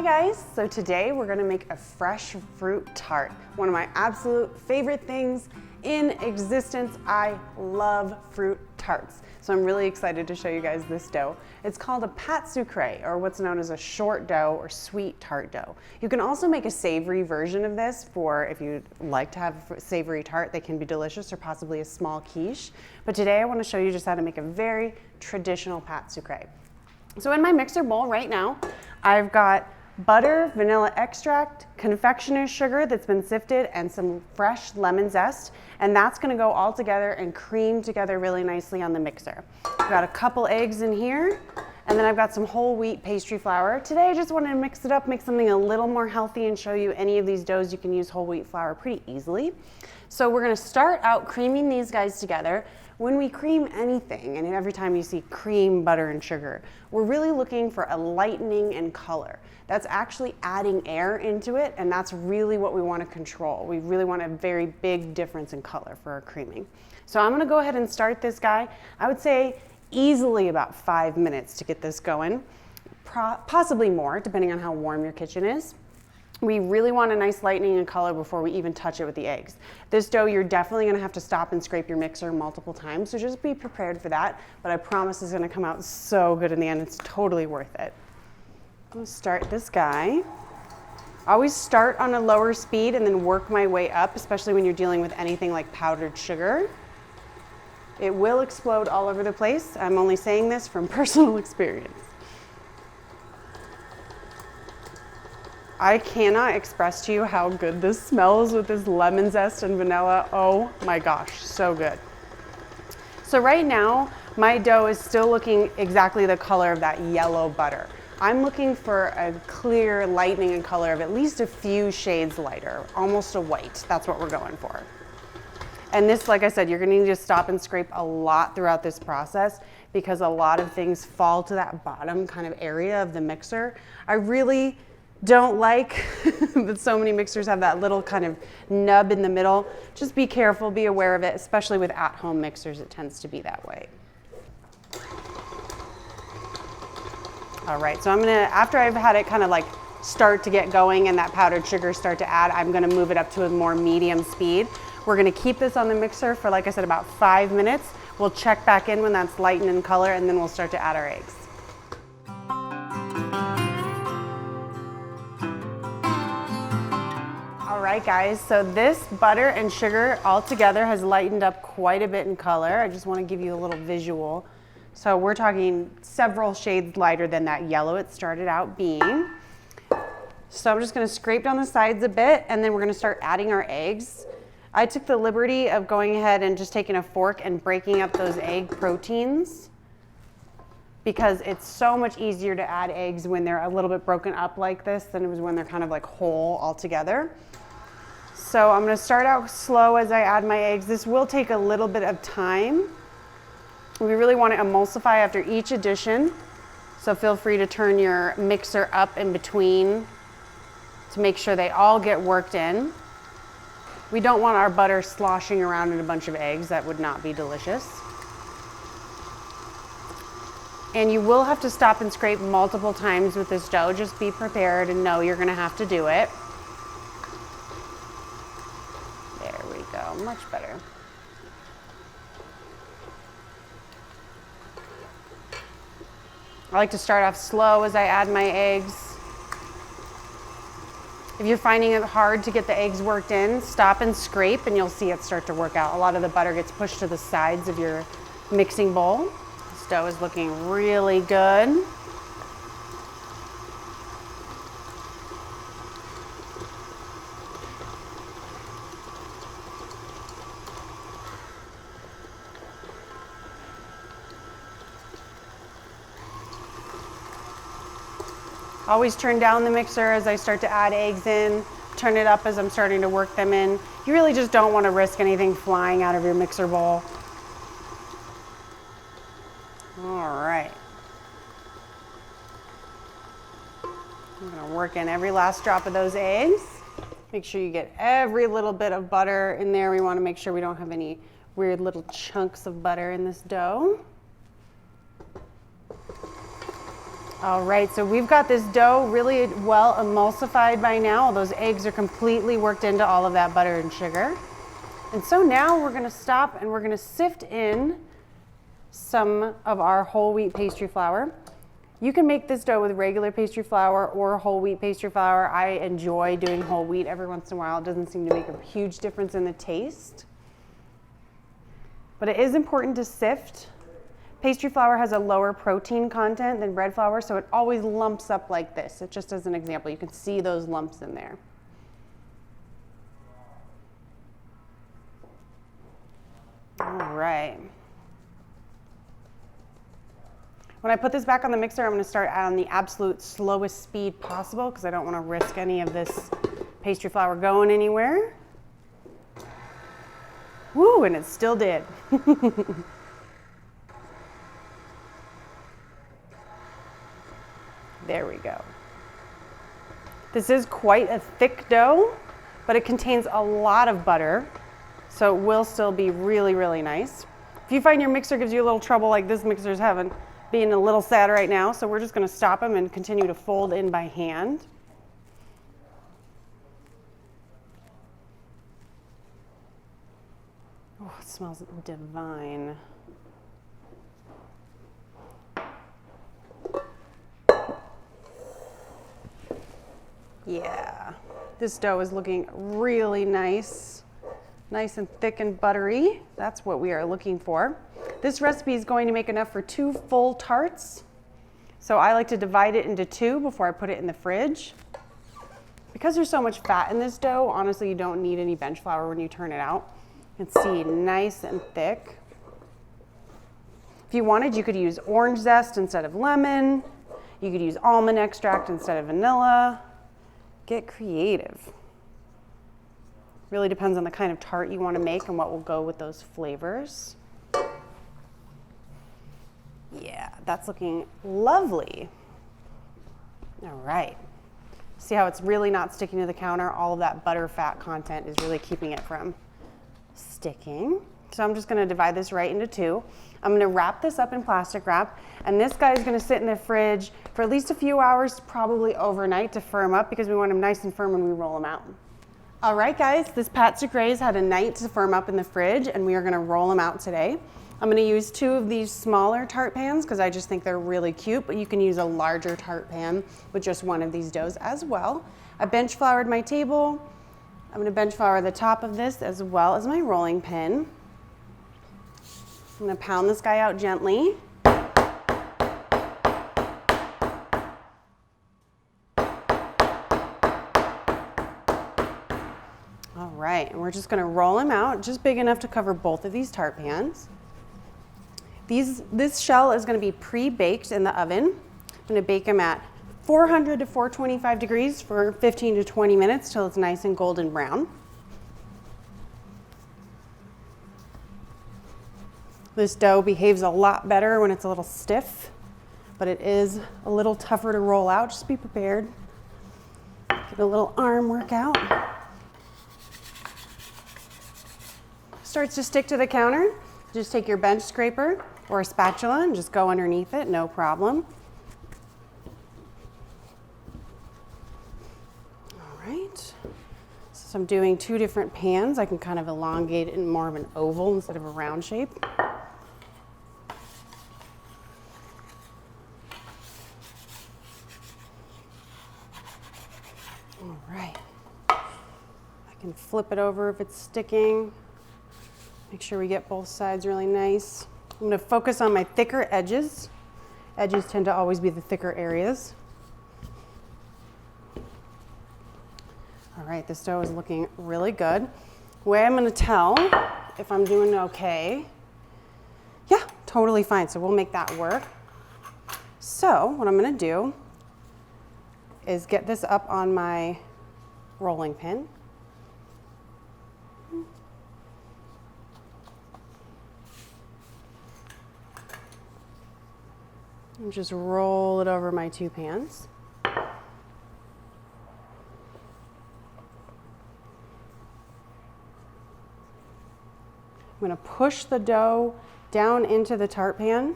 Hi guys, so today we're gonna make a fresh fruit tart. One of my absolute favorite things in existence. I love fruit tarts. So I'm really excited to show you guys this dough. It's called a pate sucree, or what's known as a short dough or sweet tart dough. You can also make a savory version of this for if you'd like to have a savory tart. They can be delicious, or possibly a small quiche. But today I want to show you just how to make a very traditional pate sucree. So in my mixer bowl right now, I've got butter, vanilla extract, confectioner's sugar that's been sifted, and some fresh lemon zest. And that's gonna go all together and cream together really nicely on the mixer. I've got a couple eggs in here, and then I've got some whole wheat pastry flour. Today I just wanted to mix it up, make something a little more healthy, and show you any of these doughs you can use whole wheat flour pretty easily. So we're gonna start out creaming these guys together. When we cream anything, and every time you see cream, butter, and sugar, we're really looking for a lightening in color. That's actually adding air into it, and that's really what we want to control. We really want a very big difference in color for our creaming. So I'm gonna go ahead and start this guy. I would say easily about 5 minutes to get this going, possibly more, depending on how warm your kitchen is. We really want a nice lightening in color before we even touch it with the eggs. This dough, you're definitely gonna have to stop and scrape your mixer multiple times, so just be prepared for that, but I promise it's gonna come out so good in the end. It's totally worth it. I'm gonna start this guy. Always start on a lower speed and then work my way up, especially when you're dealing with anything like powdered sugar. It will explode all over the place. I'm only saying this from personal experience. I cannot express to you how good this smells with this lemon zest and vanilla. Oh my gosh, so good. So right now, my dough is still looking exactly the color of that yellow butter. I'm looking for a clear lightening in color of at least a few shades lighter, almost a white. That's what we're going for. And this, like I said, you're gonna need to stop and scrape a lot throughout this process because a lot of things fall to that bottom kind of area of the mixer. I really don't like that so many mixers have that little kind of nub in the middle. Just be careful, be aware of it, especially with at-home mixers, it tends to be that way. All right, so I'm gonna, after I've had it kind of like start to get going and that powdered sugar start to add, I'm gonna move it up to a more medium speed. We're gonna keep this on the mixer for, like I said, about 5 minutes. We'll check back in when that's lightened in color, and then we'll start to add our eggs. All right guys, so this butter and sugar all together has lightened up quite a bit in color. I just want to give you a little visual. So we're talking several shades lighter than that yellow it started out being. So I'm just going to scrape down the sides a bit, and then we're going to start adding our eggs. I took the liberty of going ahead and just taking a fork and breaking up those egg proteins, because it's so much easier to add eggs when they're a little bit broken up like this than it was when they're kind of like whole all together. So I'm going to start out slow as I add my eggs. This will take a little bit of time. We really want to emulsify after each addition. So feel free to turn your mixer up in between to make sure they all get worked in. We don't want our butter sloshing around in a bunch of eggs. That would not be delicious. And you will have to stop and scrape multiple times with this dough. Just be prepared and know you're going to have to do it. There we go, much better. I like to start off slow as I add my eggs. If you're finding it hard to get the eggs worked in, stop and scrape and you'll see it start to work out. A lot of the butter gets pushed to the sides of your mixing bowl. This dough is looking really good. Always turn down the mixer as I start to add eggs in, turn it up as I'm starting to work them in. You really just don't want to risk anything flying out of your mixer bowl. All right. I'm going to work in every last drop of those eggs. Make sure you get every little bit of butter in there. We want to make sure we don't have any weird little chunks of butter in this dough. All right, so we've got this dough really well emulsified by now. Those eggs are completely worked into all of that butter and sugar. And so now we're gonna stop and we're gonna sift in some of our whole wheat pastry flour. You can make this dough with regular pastry flour or whole wheat pastry flour. I enjoy doing whole wheat every once in a while. It doesn't seem to make a huge difference in the taste. But it is important to sift. Pastry flour has a lower protein content than bread flour, so it always lumps up like this. It just as an example, you can see those lumps in there. All right. When I put this back on the mixer, I'm going to start on the absolute slowest speed possible because I don't want to risk any of this pastry flour going anywhere. Woo, and it still did. There we go. This is quite a thick dough, but it contains a lot of butter, so it will still be really, really nice. If you find your mixer gives you a little trouble like this mixer's having, being a little sad right now, so we're just gonna stop them and continue to fold in by hand. Oh, it smells divine. Yeah, this dough is looking really nice. Nice and thick and buttery. That's what we are looking for. This recipe is going to make enough for 2 full tarts. So I like to divide it into 2 before I put it in the fridge. Because there's so much fat in this dough, honestly, you don't need any bench flour when you turn it out. You can see nice and thick. If you wanted, you could use orange zest instead of lemon. You could use almond extract instead of vanilla. Get creative. Really depends on the kind of tart you want to make and what will go with those flavors. Yeah, that's looking lovely. All right. See how it's really not sticking to the counter? All of that butter fat content is really keeping it from sticking. So I'm just going to divide this right into 2. I'm going to wrap this up in plastic wrap, and this guy is going to sit in the fridge for at least a few hours, probably overnight, to firm up because we want them nice and firm when we roll them out. All right, guys, this Pate Glaze had a night to firm up in the fridge, and we are going to roll them out today. I'm going to use 2 of these smaller tart pans because I just think they're really cute, but you can use a larger tart pan with just 1 of these doughs as well. I bench floured my table. I'm going to bench flour the top of this as well as my rolling pin. I'm going to pound this guy out gently. All right, and we're just going to roll them out just big enough to cover both of these tart pans. This shell is going to be pre-baked in the oven. I'm going to bake them at 400 to 425 degrees for 15 to 20 minutes till it's nice and golden brown. This dough behaves a lot better when it's a little stiff, but it is a little tougher to roll out. Just be prepared. Get a little arm workout. Starts to stick to the counter. Just take your bench scraper or a spatula and just go underneath it, no problem. All right. So I'm doing 2 different pans. I can kind of elongate it in more of an oval instead of a round shape. All right. I can flip it over if it's sticking. Make sure we get both sides really nice. I'm going to focus on my thicker edges. Edges tend to always be the thicker areas. All right, this dough is looking really good. The way I'm going to tell if I'm doing okay, yeah, totally fine. So we'll make that work. So what I'm going to do is get this up on my rolling pin. And just roll it over my 2 pans. I'm going to push the dough down into the tart pan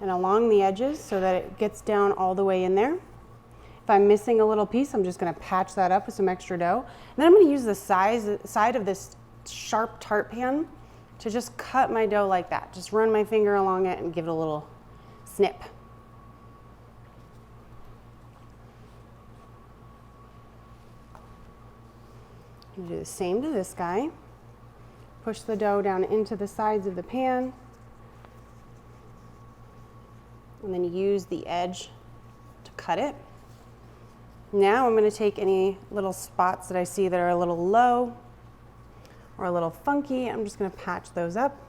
and along the edges so that it gets down all the way in there. If I'm missing a little piece, I'm just gonna patch that up with some extra dough. And then I'm gonna use the side of this sharp tart pan to just cut my dough like that. Just run my finger along it and give it a little snip. I'm gonna do the same to this guy. Push the dough down into the sides of the pan, and then use the edge to cut it. Now I'm gonna take any little spots that I see that are a little low or a little funky, I'm just gonna patch those up.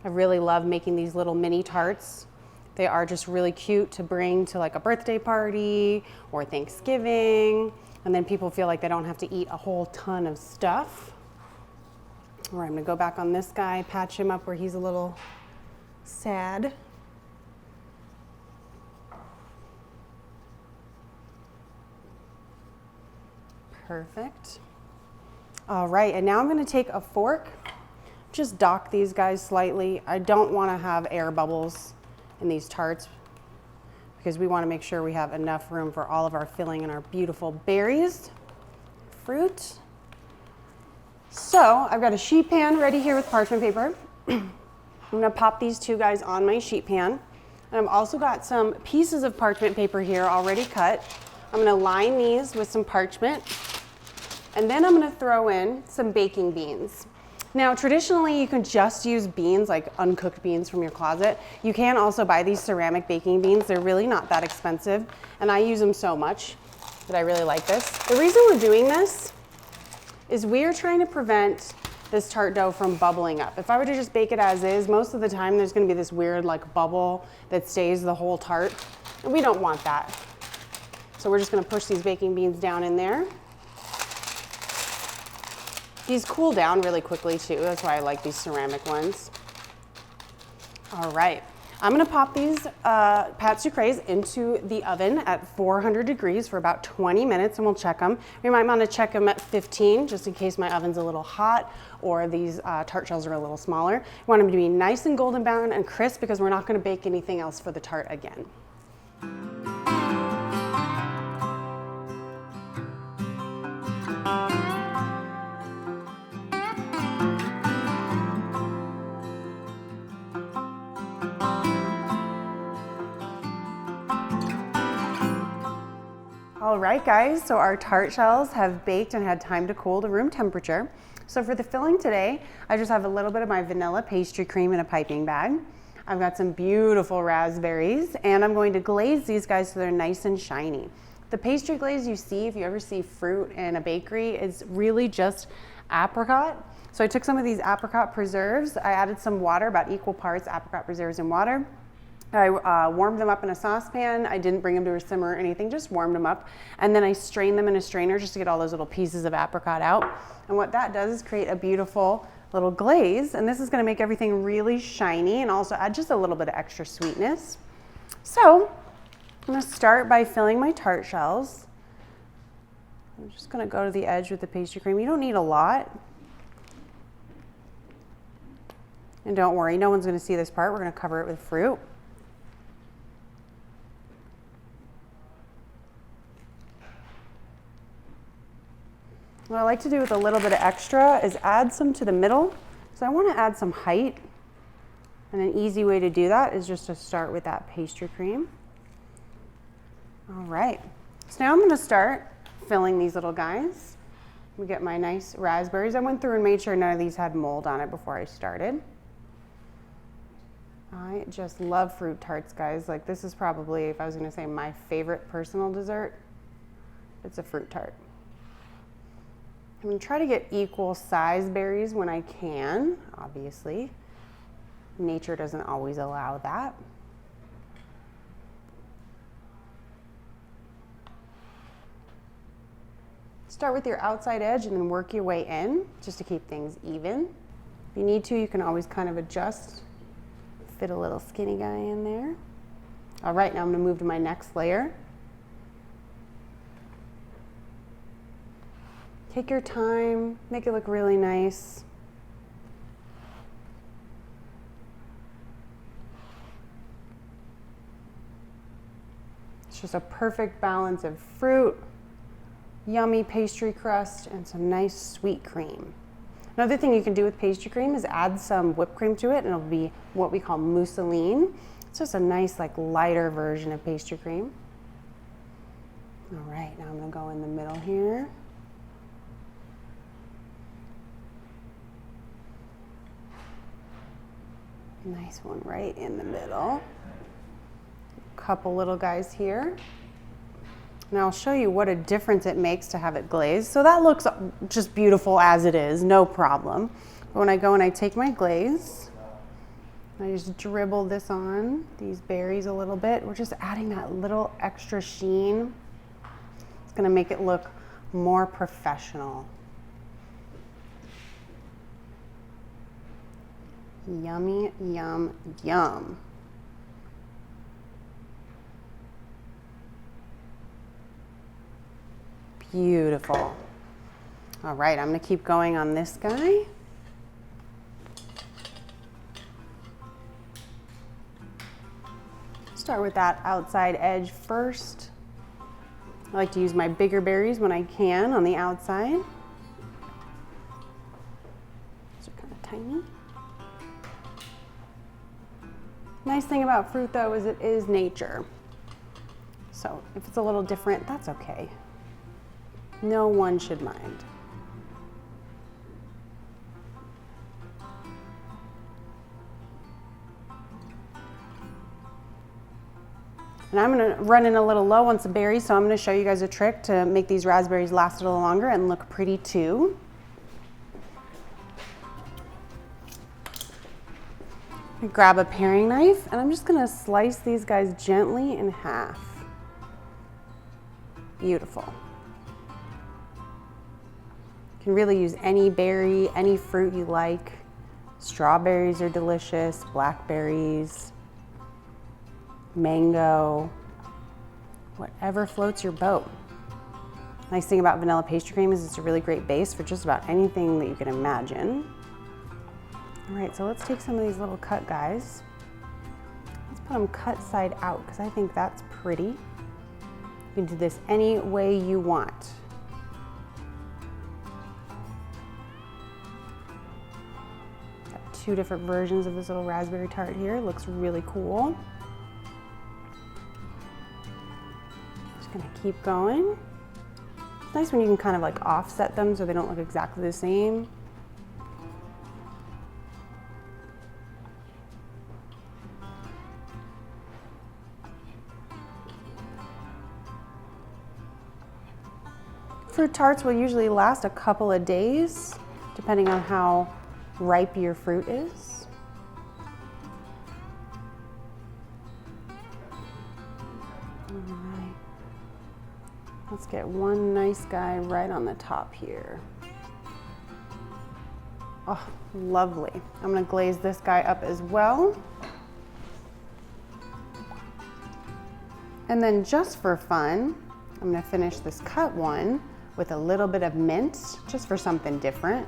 I really love making these little mini tarts. They are just really cute to bring to like a birthday party or Thanksgiving, and then people feel like they don't have to eat a whole ton of stuff. All right, I'm gonna go back on this guy, patch him up where he's a little sad. Perfect. All right, and now I'm gonna take a fork, just dock these guys slightly. I don't wanna have air bubbles in these tarts because we wanna make sure we have enough room for all of our filling and our beautiful berries, fruit. So I've got a sheet pan ready here with parchment paper. I'm gonna pop these two guys on my sheet pan. And I've also got some pieces of parchment paper here already cut. I'm gonna line these with some parchment, and then I'm gonna throw in some baking beans. Now, traditionally, you can just use beans, like uncooked beans from your closet. You can also buy these ceramic baking beans. They're really not that expensive, and I use them so much that I really like this. The reason we're doing this is we are trying to prevent this tart dough from bubbling up. If I were to just bake it as is, most of the time there's gonna be this weird like bubble that stays the whole tart, and we don't want that. So we're just gonna push these baking beans down in there. These cool down really quickly too. That's why I like these ceramic ones. All right, I'm gonna pop these Pate Sucrees into the oven at 400 degrees for about 20 minutes, and we'll check them. We might wanna check them at 15 just in case my oven's a little hot or these tart shells are a little smaller. We want them to be nice and golden brown and crisp because we're not gonna bake anything else for the tart again. All right, guys, so our tart shells have baked and had time to cool to room temperature. So for the filling today, I just have a little bit of my vanilla pastry cream in a piping bag. I've got some beautiful raspberries, and I'm going to glaze these guys so they're nice and shiny. The pastry glaze you see, if you ever see fruit in a bakery, is really just apricot. So I took some of these apricot preserves, I added some water, about equal parts apricot preserves and water. I warmed them up in a saucepan. I didn't bring them to a simmer or anything, just warmed them up. And then I strained them in a strainer just to get all those little pieces of apricot out. And what that does is create a beautiful little glaze. And this is gonna make everything really shiny and also add just a little bit of extra sweetness. So I'm gonna start by filling my tart shells. I'm just gonna go to the edge with the pastry cream. You don't need a lot. And don't worry, no one's gonna see this part. We're gonna cover it with fruit. What I like to do with a little bit of extra is add some to the middle. So I want to add some height. And an easy way to do that is just to start with that pastry cream. All right, so now I'm going to start filling these little guys. We get my nice raspberries. I went through and made sure none of these had mold on it before I started. I just love fruit tarts, guys. Like, this is probably, if I was going to say my favorite personal dessert, it's a fruit tart. I'm gonna try to get equal size berries when I can, obviously. Nature doesn't always allow that. Start with your outside edge and then work your way in, just to keep things even. If you need to, you can always kind of adjust, fit a little skinny guy in there. All right, now I'm gonna move to my next layer. Take your time, make it look really nice. It's just a perfect balance of fruit, yummy pastry crust, and some nice sweet cream. Another thing you can do with pastry cream is add some whipped cream to it, and it'll be what we call mousseline. It's just a nice, like, lighter version of pastry cream. All right, now I'm gonna go in the middle here. Nice one right in the middle. Couple little guys here. Now I'll show you what a difference it makes to have it glazed. So that looks just beautiful as it is, no problem. But when I go and I take my glaze, I just dribble this on these berries a little bit. We're just adding that little extra sheen. It's gonna make it look more professional. Yummy, yum, yum. Beautiful. All right, I'm gonna keep going on this guy. Start with that outside edge first. I like to use my bigger berries when I can on the outside. These are kind of tiny. Nice thing about fruit though is it is nature. So if it's a little different, that's okay. No one should mind. And I'm gonna run in a little low on some berries, so I'm gonna show you guys a trick to make these raspberries last a little longer and look pretty too. Grab a paring knife, and I'm just gonna slice these guys gently in half. Beautiful. You can really use any berry, any fruit you like. Strawberries are delicious, blackberries, mango, whatever floats your boat. Nice thing about vanilla pastry cream is it's a really great base for just about anything that you can imagine. All right, so let's take some of these little cut guys. Let's put them cut side out because I think that's pretty. You can do this any way you want. Got two different versions of this little raspberry tart here. Looks really cool. Just gonna keep going. It's nice when you can kind of like offset them so they don't look exactly the same. Fruit tarts will usually last a couple of days, depending on how ripe your fruit is. All right. Let's get one nice guy right on the top here. Oh, lovely. I'm gonna glaze this guy up as well. And then just for fun, I'm gonna finish this cut one with a little bit of mint, just for something different.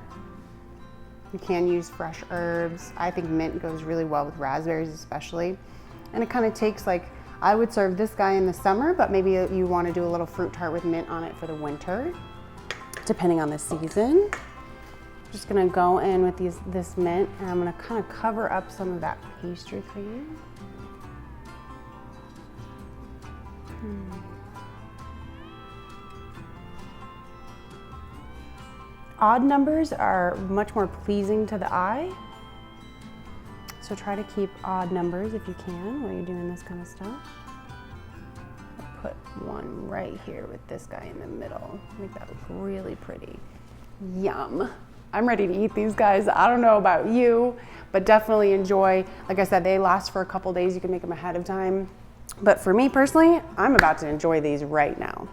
You can use fresh herbs. I think mint goes really well with raspberries especially. And it kind of takes like, I would serve this guy in the summer, but maybe you want to do a little fruit tart with mint on it for the winter, depending on the season. I'm just gonna go in with this mint, and I'm gonna kind of cover up some of that pastry cream. Odd numbers are much more pleasing to the eye. So try to keep odd numbers if you can while you're doing this kind of stuff. I'll put one right here with this guy in the middle. Make that look really pretty. Yum. I'm ready to eat these guys. I don't know about you, but definitely enjoy. Like I said, they last for a couple days. You can make them ahead of time. But for me personally, I'm about to enjoy these right now.